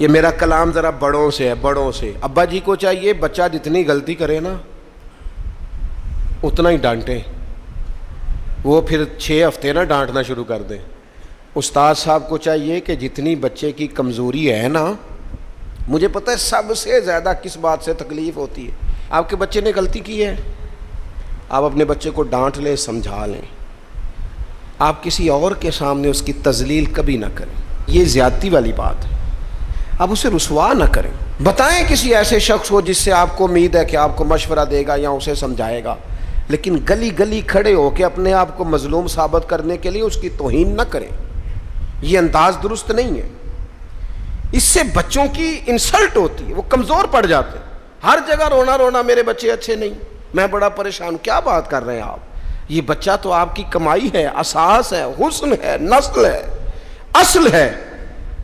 یہ میرا کلام ذرا بڑوں سے ہے، بڑوں سے۔ ابا جی کو چاہیے بچہ جتنی غلطی کرے نا اتنا ہی ڈانٹیں، وہ پھر 6 ہفتے نہ ڈانٹنا شروع کر دیں۔ استاد صاحب کو چاہیے کہ جتنی بچے کی کمزوری ہے نا، مجھے پتہ ہے سب سے زیادہ کس بات سے تکلیف ہوتی ہے۔ آپ کے بچے نے غلطی کی ہے، آپ اپنے بچے کو ڈانٹ لیں، سمجھا لیں، آپ کسی اور کے سامنے اس کی تذلیل کبھی نہ کریں، یہ زیادتی والی بات ہے۔ آپ اسے رسوا نہ کریں، بتائیں کسی ایسے شخص کو جس سے آپ کو امید ہے کہ آپ کو مشورہ دے گا یا اسے سمجھائے گا، لیکن گلی گلی کھڑے ہو کے اپنے آپ کو مظلوم ثابت کرنے کے لیے اس کی توہین نہ کریں، یہ انداز درست نہیں ہے۔ اس سے بچوں کی انسلٹ ہوتی ہے، وہ کمزور پڑ جاتے ہیں۔ ہر جگہ رونا رونا میرے بچے اچھے نہیں، میں بڑا پریشان ہوں۔ کیا بات کر رہے ہیں آپ؟ یہ بچہ تو آپ کی کمائی ہے، اساس ہے، حسن ہے، نسل ہے، اصل ہے،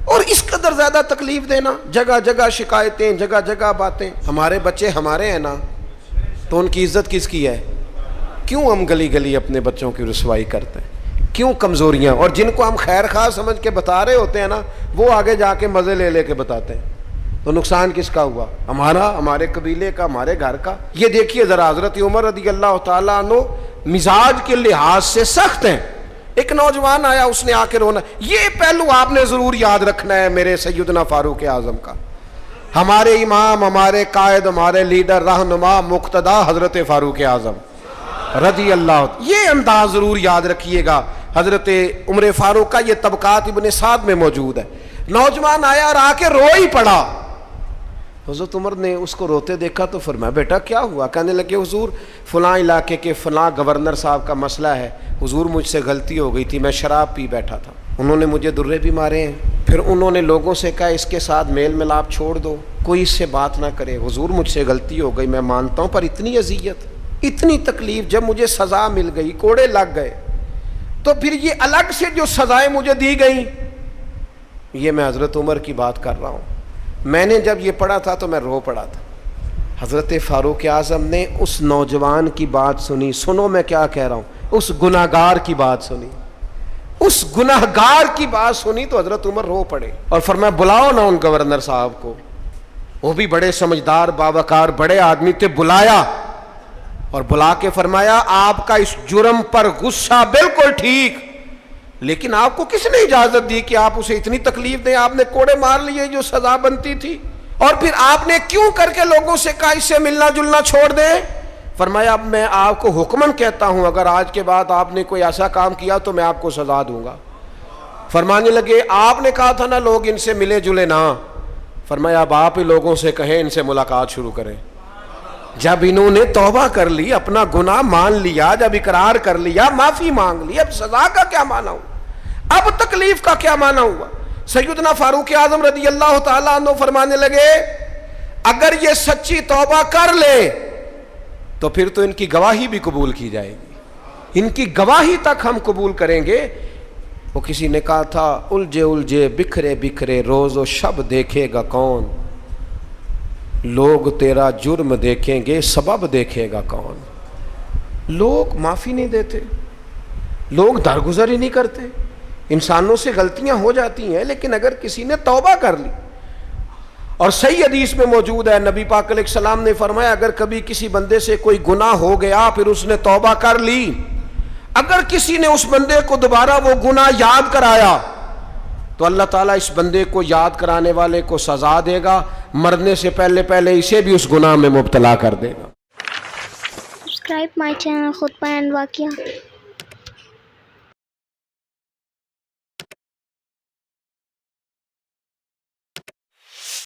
اور اس قدر زیادہ تکلیف دینا، جگہ جگہ شکایتیں، جگہ جگہ باتیں۔ ہمارے بچے ہمارے ہیں نا، تو ان کی عزت کس کی ہے؟ کیوں ہم گلی گلی اپنے بچوں کی رسوائی کرتے ہیں؟ کیوں کمزوریاں؟ اور جن کو ہم خیر خواہ سمجھ کے بتا رہے ہوتے ہیں نا، وہ آگے جا کے مزے لے لے کے بتاتے ہیں، تو نقصان کس کا ہوا؟ ہمارا، ہمارے قبیلے کا، ہمارے گھر کا۔ یہ دیکھیے ذرا، حضرت عمر رضی اللہ تعالیٰ عنہ مزاج کے لحاظ سے سخت ہیں۔ ایک نوجوان آیا، اس نے آ کے رونا۔ یہ پہلو آپ نے ضرور یاد رکھنا ہے میرے سیدنا فاروق اعظم کا، ہمارے امام، ہمارے قائد، ہمارے لیڈر، رہنما، مقتدا حضرت فاروق اعظم رضی اللہ۔ یہ انداز ضرور یاد رکھیے گا۔ حضرت عمر فاروق کا یہ طبقات ابن سعد میں موجود ہے۔ نوجوان آیا اور آ کے رو ہی پڑا۔ حضرت عمر نے اس کو روتے دیکھا تو فرمایا بیٹا کیا ہوا؟ کہنے لگے حضور فلاں علاقے کے فلاں گورنر صاحب کا مسئلہ ہے، حضور مجھ سے غلطی ہو گئی تھی، میں شراب پی بیٹھا تھا، انہوں نے مجھے درے بھی مارے ہیں، پھر انہوں نے لوگوں سے کہا اس کے ساتھ میل ملاپ چھوڑ دو، کوئی اس سے بات نہ کرے، حضور مجھ سے غلطی ہو گئی، میں مانتا ہوں، پر اتنی اذیت، اتنی تکلیف، جب مجھے سزا مل گئی، کوڑے لگ گئے، تو پھر یہ الگ سے جو سزائیں مجھے دی گئیں، یہ میں حضرت عمر کی بات کر رہا ہوں۔ میں نے جب یہ پڑھا تھا تو میں رو پڑا تھا۔ حضرت فاروق اعظم نے اس نوجوان کی بات سنی، سنو میں کیا کہہ رہا ہوں، اس گناہگار کی بات سنی، اس گناہگار کی بات سنی تو حضرت عمر رو پڑے اور فرمایا بلاؤ نا ان گورنر صاحب کو، وہ بھی بڑے سمجھدار، باوقار، بڑے آدمی تھے، بلایا اور بلا کے فرمایا آپ کا اس جرم پر غصہ بالکل ٹھیک، لیکن آپ کو کس نے اجازت دی کہ آپ اسے اتنی تکلیف دیں؟ آپ نے کوڑے مار لیے جو سزا بنتی تھی، اور پھر آپ نے کیوں کر کے لوگوں سے کہا اس سے ملنا جلنا چھوڑ دیں؟ فرمایا اب میں آپ کو حکماً کہتا ہوں اگر آج کے بعد آپ نے کوئی ایسا کام کیا تو میں آپ کو سزا دوں گا۔ فرمانے لگے آپ نے کہا تھا نا لوگ ان سے ملے جلے نہ، فرمایا اب آپ ہی لوگوں سے کہیں ان سے ملاقات شروع کریں۔ جب انہوں نے توبہ کر لی، اپنا گناہ مان لیا، جب اقرار کر لیا، معافی مانگ لی، اب سزا کا کیا معنی ہوا؟ اب تکلیف کا کیا معنی ہوا؟ سیدنا فاروق اعظم رضی اللہ تعالیٰ عنہ فرمانے لگے اگر یہ سچی توبہ کر لے تو پھر تو ان کی گواہی بھی قبول کی جائے گی، ان کی گواہی تک ہم قبول کریں گے۔ وہ کسی نے کہا تھا الجھے الجھے بکھرے بکھرے روز و شب دیکھے گا کون، لوگ تیرا جرم دیکھیں گے سبب دیکھے گا کون۔ لوگ معافی نہیں دیتے، لوگ درگزر ہی نہیں کرتے، انسانوں سے غلطیاں ہو جاتی ہیں، لیکن اگر کسی نے توبہ کر لی، اور صحیح حدیث میں موجود ہے نبی پاک علیہ السلام نے فرمایا اگر کبھی کسی بندے سے کوئی گناہ ہو گیا پھر اس نے توبہ کر لی، اگر کسی نے اس بندے کو دوبارہ وہ گناہ یاد کرایا تو اللہ تعالیٰ اس بندے کو یاد کرانے والے کو سزا دے گا، مرنے سے پہلے پہلے اسے بھی اس گناہ میں مبتلا کر دے گا۔ Subscribe my channel Khutbah and Waqia.